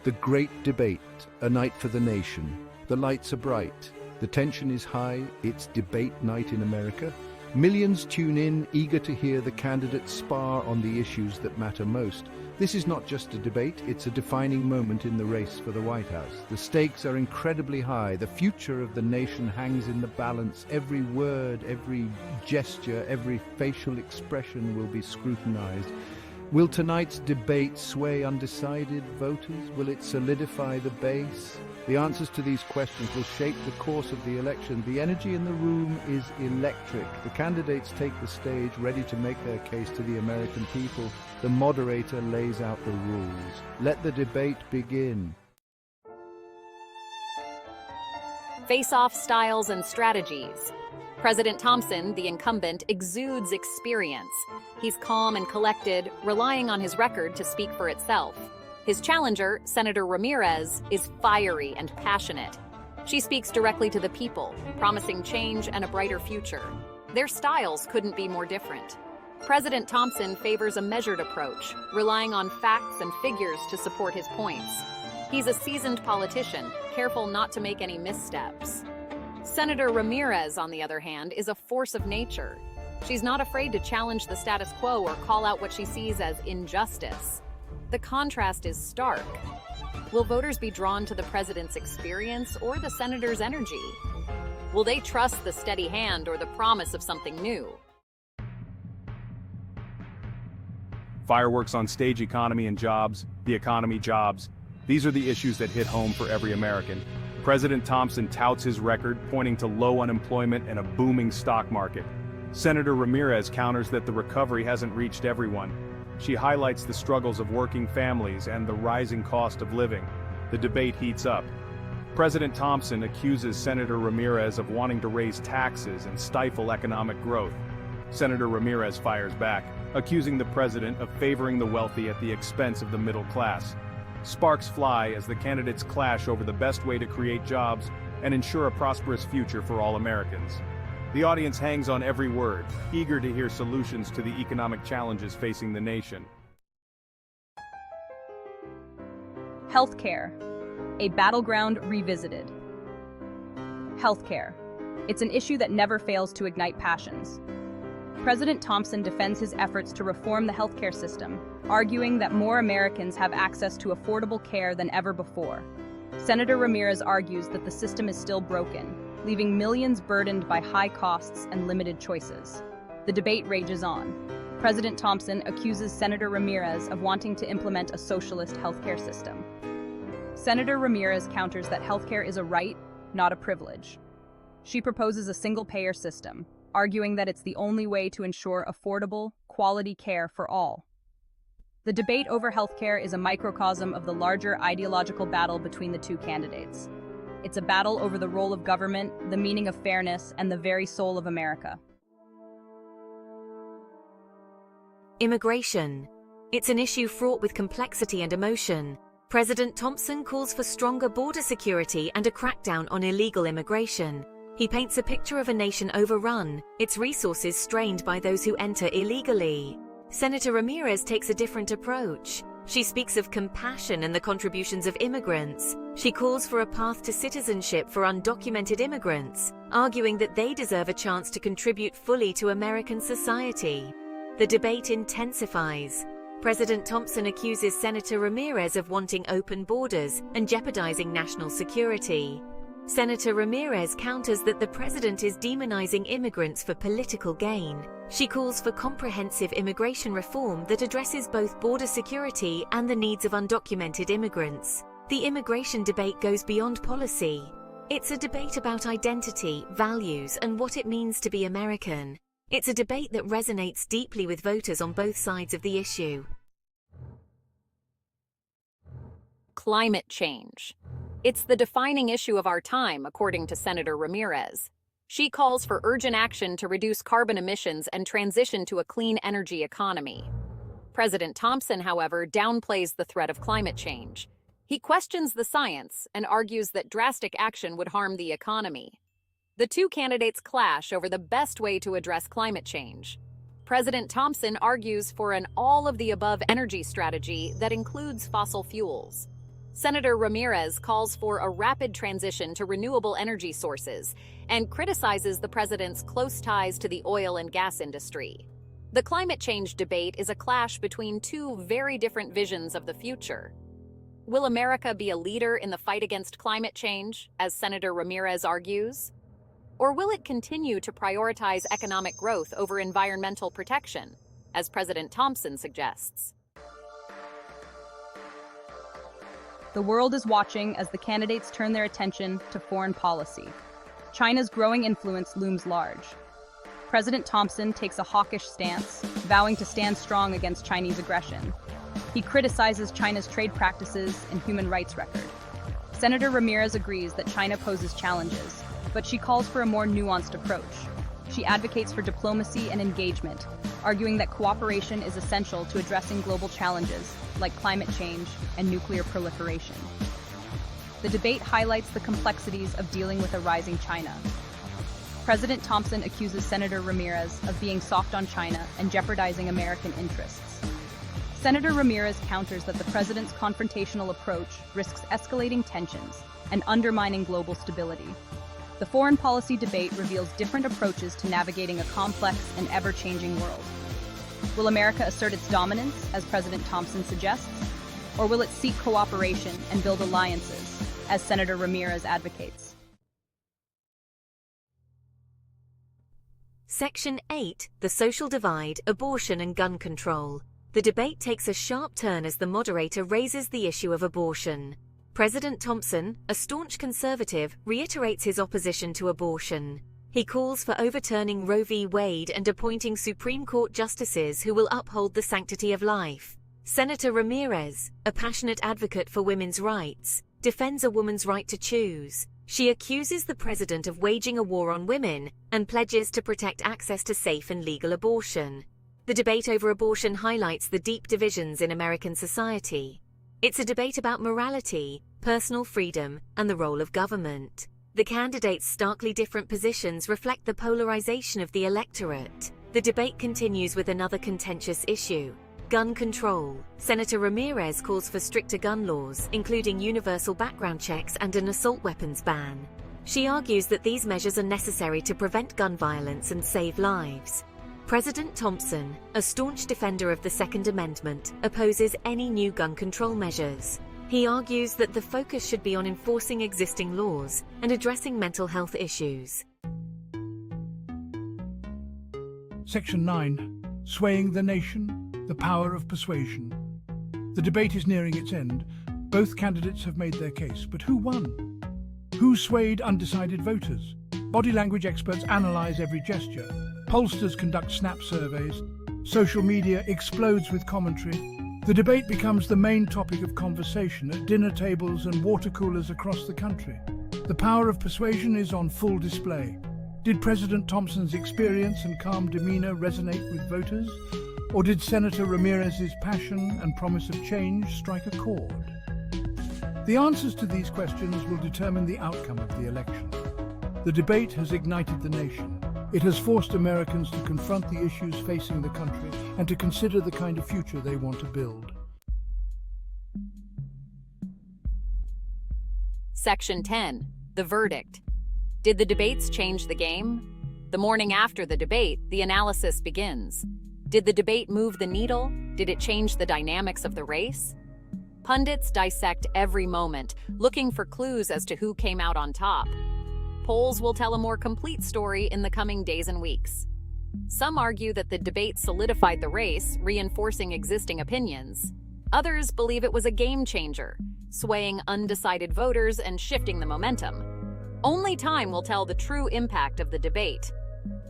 The great debate, a night for the nation. The lights are bright. The tension is high. It's debate night in America. Millions tune in, eager to hear the candidates spar on the issues that matter most. This is not just a debate, it's a defining moment in the race for the White House. The stakes are incredibly high. The future of the nation hangs in the balance. Every word, every gesture, every facial expression will be scrutinized. Will tonight's debate sway undecided voters? Will it solidify the base? The answers to these questions will shape the course of the election. The energy in the room is electric. The candidates take the stage, ready to make their case to the American people. The moderator lays out the rules. Let the debate begin. Face-off styles and strategies. President Thompson, the incumbent, exudes experience. He's calm and collected, relying on his record to speak for itself. His challenger, Senator Ramirez, is fiery and passionate. She speaks directly to the people, promising change and a brighter future. Their styles couldn't be more different. President Thompson favors a measured approach, relying on facts and figures to support his points. He's a seasoned politician, careful not to make any missteps. Senator Ramirez, on the other hand, is a force of nature. She's not afraid to challenge the status quo or call out what she sees as injustice. The contrast is stark. Will voters be drawn to the president's experience or the senator's energy? Will they trust the steady hand or the promise of something new? Fireworks on stage, economy and jobs, the economy, jobs. These are the issues that hit home for every American. President Thompson touts his record, pointing to low unemployment and a booming stock market. Senator Ramirez counters that the recovery hasn't reached everyone. She highlights the struggles of working families and the rising cost of living. The debate heats up. President Thompson accuses Senator Ramirez of wanting to raise taxes and stifle economic growth. Senator Ramirez fires back, accusing the president of favoring the wealthy at the expense of the middle class. Sparks fly as the candidates clash over the best way to create jobs and ensure a prosperous future for all Americans. The audience hangs on every word, eager to hear solutions to the economic challenges facing the nation. Healthcare, a battleground revisited. Healthcare. It's an issue that never fails to ignite passions. President Thompson defends his efforts to reform the healthcare system, arguing that more Americans have access to affordable care than ever before. Senator Ramirez argues that the system is still broken, leaving millions burdened by high costs and limited choices. The debate rages on. President Thompson accuses Senator Ramirez of wanting to implement a socialist healthcare system. Senator Ramirez counters that healthcare is a right, not a privilege. She proposes a single-payer system, arguing that it's the only way to ensure affordable, quality care for all. The debate over healthcare is a microcosm of the larger ideological battle between the two candidates. It's a battle over the role of government, the meaning of fairness, and the very soul of America. Immigration. It's an issue fraught with complexity and emotion. President Thompson calls for stronger border security and a crackdown on illegal immigration. He paints a picture of a nation overrun, its resources strained by those who enter illegally. Senator Ramirez takes a different approach. She speaks of compassion and the contributions of immigrants. She calls for a path to citizenship for undocumented immigrants, arguing that they deserve a chance to contribute fully to American society. The debate intensifies. President Thompson accuses Senator Ramirez of wanting open borders and jeopardizing national security. Senator Ramirez counters that the president is demonizing immigrants for political gain. She calls for comprehensive immigration reform that addresses both border security and the needs of undocumented immigrants. The immigration debate goes beyond policy. It's a debate about identity, values, and what it means to be American. It's a debate that resonates deeply with voters on both sides of the issue. Climate change. It's the defining issue of our time, according to Senator Ramirez. She calls for urgent action to reduce carbon emissions and transition to a clean energy economy. President Thompson, however, downplays the threat of climate change. He questions the science and argues that drastic action would harm the economy. The two candidates clash over the best way to address climate change. President Thompson argues for an all-of-the-above energy strategy that includes fossil fuels. Senator Ramirez calls for a rapid transition to renewable energy sources and criticizes the president's close ties to the oil and gas industry. The climate change debate is a clash between two very different visions of the future. Will America be a leader in the fight against climate change, as Senator Ramirez argues? Or will it continue to prioritize economic growth over environmental protection, as President Thompson suggests? The world is watching as the candidates turn their attention to foreign policy. China's growing influence looms large. President Thompson takes a hawkish stance, vowing to stand strong against Chinese aggression. He criticizes China's trade practices and human rights record. Senator Ramirez agrees that China poses challenges, but she calls for a more nuanced approach. She advocates for diplomacy and engagement, arguing that cooperation is essential to addressing global challenges like climate change and nuclear proliferation. The debate highlights the complexities of dealing with a rising China. President Thompson accuses Senator Ramirez of being soft on China and jeopardizing American interests. Senator Ramirez counters that the president's confrontational approach risks escalating tensions and undermining global stability. The foreign policy debate reveals different approaches to navigating a complex and ever-changing world. Will America assert its dominance, as President Thompson suggests, or will it seek cooperation and build alliances, as Senator Ramirez advocates? Section 8, The Social Divide, Abortion and Gun Control. The debate takes a sharp turn as the moderator raises the issue of abortion. President Thompson, a staunch conservative, reiterates his opposition to abortion. He calls for overturning Roe v. Wade and appointing Supreme Court justices who will uphold the sanctity of life. Senator Ramirez, a passionate advocate for women's rights, defends a woman's right to choose. She accuses the president of waging a war on women and pledges to protect access to safe and legal abortion. The debate over abortion highlights the deep divisions in American society. It's a debate about morality, personal freedom, and the role of government. The candidates' starkly different positions reflect the polarization of the electorate. The debate continues with another contentious issue: gun control. Senator Ramirez calls for stricter gun laws, including universal background checks and an assault weapons ban. She argues that these measures are necessary to prevent gun violence and save lives. President Thompson, a staunch defender of the Second Amendment, opposes any new gun control measures. He argues that the focus should be on enforcing existing laws and addressing mental health issues. Section 9. Swaying the Nation, the Power of Persuasion. The debate is nearing its end. Both candidates have made their case, but who won? Who swayed undecided voters? Body language experts analyze every gesture. Pollsters conduct snap surveys. Social media explodes with commentary. The debate becomes the main topic of conversation at dinner tables and water coolers across the country. The power of persuasion is on full display. Did President Thompson's experience and calm demeanor resonate with voters? Or did Senator Ramirez's passion and promise of change strike a chord? The answers to these questions will determine the outcome of the election. The debate has ignited the nation. It has forced Americans to confront the issues facing the country and to consider the kind of future they want to build. Section 10. The verdict. Did the debates change the game? The morning after the debate, the analysis begins. Did the debate move the needle? Did it change the dynamics of the race? Pundits dissect every moment, looking for clues as to who came out on top. Polls will tell a more complete story in the coming days and weeks. Some argue that the debate solidified the race, reinforcing existing opinions. Others believe it was a game changer, swaying undecided voters and shifting the momentum. Only time will tell the true impact of the debate.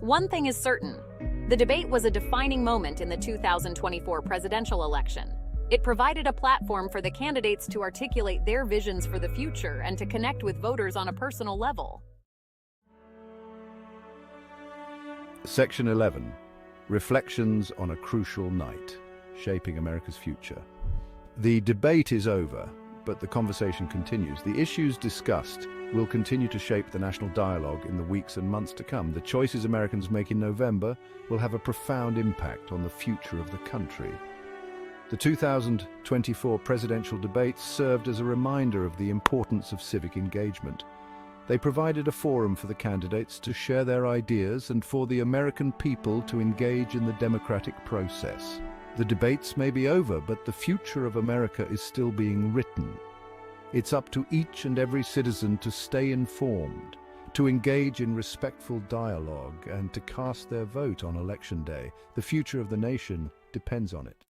One thing is certain: the debate was a defining moment in the 2024 presidential election. It provided a platform for the candidates to articulate their visions for the future and to connect with voters on a personal level. Section 11. Reflections on a Crucial Night, Shaping America's Future. The debate is over, but the conversation continues. The issues discussed will continue to shape the national dialogue in the weeks and months to come. The choices Americans make in November will have a profound impact on the future of the country. The 2024 presidential debates served as a reminder of the importance of civic engagement. They provided a forum for the candidates to share their ideas and for the American people to engage in the democratic process. The debates may be over, but the future of America is still being written. It's up to each and every citizen to stay informed, to engage in respectful dialogue, and to cast their vote on Election Day. The future of the nation depends on it.